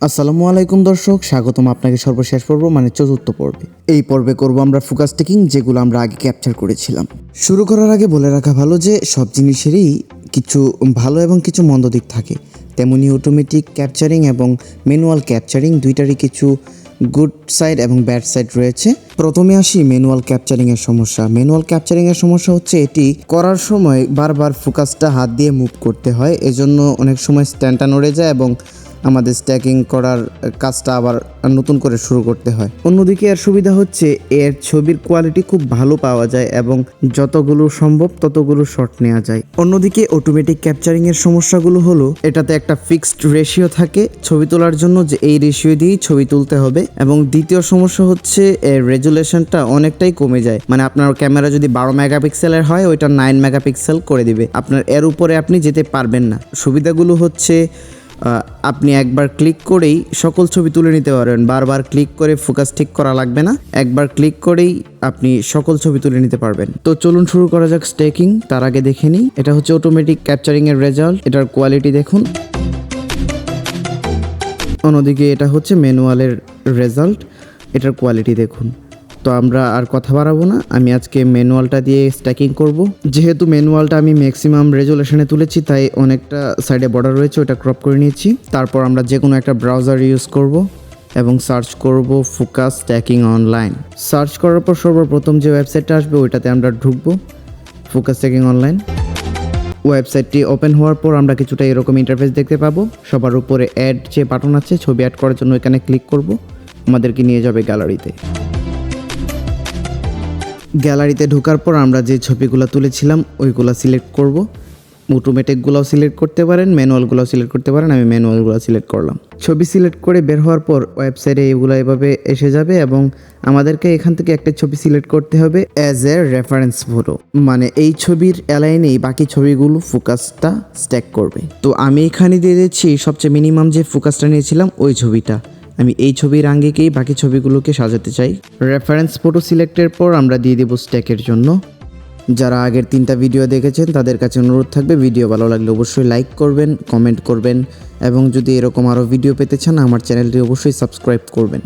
আসসালামু আলাইকুম দর্শক, স্বাগতম আপনাকে সর্বশেষ পর্ব মানে চতুর্থ পর্বে। এই পর্বে করব আমরা ফোকাস টেকিং, যেগুলো আমরা আগে ক্যাপচার করেছিলাম। শুরু করার আগে বলে রাখা ভালো যে সব জিনিসেরই কিছু ভালো এবং কিছু মন্দ দিক থাকে, তেমনি অটোমেটিক ক্যাপচারিং এবং ম্যানুয়াল ক্যাপচারিং দুইটারই কিছু গুড সাইড এবং ব্যাড সাইড রয়েছে। প্রথমে আসি ম্যানুয়াল ক্যাপচারিংয়ের সমস্যা। ম্যানুয়াল ক্যাপচারিংয়ের সমস্যা হচ্ছে এটি করার সময় বারবার ফোকাসটা হাত দিয়ে মুভ করতে হয়, এজন্য অনেক সময় স্ট্যান্ডটা নড়ে যায় এবং আমাদের স্ট্যাকিং করার কাজটা আবার নতুন করে শুরু করতে হয়। অন্যদিকে এর সুবিধা হচ্ছে এর ছবির কোয়ালিটি খুব ভালো পাওয়া যায় এবং যতগুলো সম্ভব ততগুলো শট নেওয়া যায়। অন্যদিকে অটোমেটিক ক্যাপচারিংয়ের সমস্যাগুলো হলো এটাতে একটা ফিক্সড রেশিও থাকে ছবি তোলার জন্য, যে এই রেশিও দিয়েই ছবি তুলতে হবে। এবং দ্বিতীয় সমস্যা হচ্ছে এর রেজুলেশনটা অনেকটাই কমে যায়, মানে আপনার ক্যামেরা যদি 12 মেগাপিক্সেলের হয় ওইটা 9 মেগাপিক্সেল করে দিবে, আপনার এর উপরে আপনি যেতে পারবেন না। সুবিধাগুলো হচ্ছে আপনি একবার ক্লিক করেই সকল ছবি তুলে নিতে পারবেন, বারবার ক্লিক করে ফোকাস ঠিক করা লাগবে না, একবার ক্লিক করেই আপনি সকল ছবি তুলে নিতে পারবেন। তো চলুন শুরু করা যাক স্ট্যাকিং। তার আগে দেখে নিই, এটা হচ্ছে অটোমেটিক ক্যাপচারিং এর রেজাল্ট, এটার কোয়ালিটি দেখুন। অন্যদিকে এটা হচ্ছে ম্যানুয়ালের রেজাল্ট, এটার কোয়ালিটি দেখুন। তো আমরা আর কথা বাড়াবো না, আমি আজকে ম্যানুয়ালটা দিয়ে স্ট্যাকিং করব। যেহেতু ম্যানুয়ালটা আমি ম্যাক্সিমাম রেজুলেশনে তুলেছি, তাই অনেকটা সাইডে বর্ডার রয়েছে, ওটা ক্রপ করে নিয়েছি। তারপর আমরা যে কোনো একটা ব্রাউজার ইউজ করব এবং সার্চ করব ফোকাস স্ট্যাকিং অনলাইন। সার্চ করার পর সর্বপ্রথম যে ওয়েবসাইটটা আসবে ওইটাতে আমরা ঢুকবো, ফোকাস স্ট্যাকিং অনলাইন। ওয়েবসাইটটি ওপেন হওয়ার পর আমরা কিছুটা এরকম ইন্টারফেস দেখতে পাবো। সবার উপরে অ্যাড যে বাটন আছে, ছবি অ্যাড করার জন্য এখানে ক্লিক করব, আমাদেরকে নিয়ে যাবে গ্যালারিতে। গ্যালারিতে ঢোকার পর আমরা যে ছবিগুলো তুলেছিলাম ওইগুলো সিলেক্ট করব। অটোমেটিকগুলোও সিলেক্ট করতে পারেন, ম্যানুয়ালগুলোও সিলেক্ট করতে পারেন, আমি ম্যানুয়ালগুলো সিলেক্ট করলাম। ছবি সিলেক্ট করে বের হওয়ার পর ওয়েবসাইটে এগুলো এভাবে এসে যাবে এবং আমাদেরকে এখান থেকে একটা ছবি সিলেক্ট করতে হবে অ্যাজ এ রেফারেন্স ফটো, মানে এই ছবির অ্যালাইনেই বাকি ছবিগুলো ফোকাসটা স্ট্যাক করবে। তো আমি এখানে দিয়ে দিচ্ছি সবচেয়ে মিনিমাম যে ফোকাসটা নিয়েছিলাম ওই ছবিটা, আমি এই ছবির আঙ্গিকেই বাকি ছবিগুলোকে সাজাতে চাই। রেফারেন্স ফটো সিলেক্টের পর আমরা দিয়ে দেব স্ট্যাকের জন্য। যারা আগের 3টা ভিডিও দেখেছেন তাদের কাছে অনুরোধ থাকবে, ভিডিও ভালো লাগলে অবশ্যই লাইক করবেন, কমেন্ট করবেন এবং যদি এরকম আরও ভিডিও পেতে চান আমার চ্যানেলটি অবশ্যই সাবস্ক্রাইব করবেন।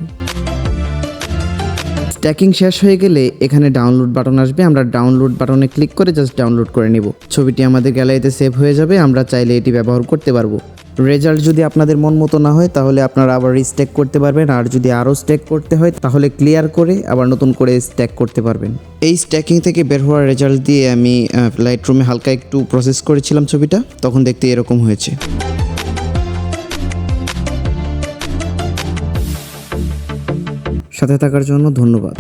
স্ট্যাকিং শেষ হয়ে গেলে এখানে ডাউনলোড বাটন আসবে, আমরা ডাউনলোড বাটনে ক্লিক করে জাস্ট ডাউনলোড করে নিব। ছবিটি আমাদের গ্যালারিতে সেভ হয়ে যাবে, আমরা চাইলে এটি ব্যবহার করতে পারবো। রেজাল্ট যদি আপনাদের মন মতো না হয় তাহলে আপনারা আবার রিস্ট্যাক করতে পারবেন, আর যদি আরও স্ট্যাক করতে হয় তাহলে ক্লিয়ার করে আবার নতুন করে স্ট্যাক করতে পারবেন। এই স্ট্যাকিং থেকে বের হওয়ার রেজাল্ট দিয়ে আমি লাইটরুমে হালকা একটু প্রসেস করেছিলাম ছবিটা, তখন দেখতে এরকম হয়েছে। সাথে থাকার জন্য ধন্যবাদ।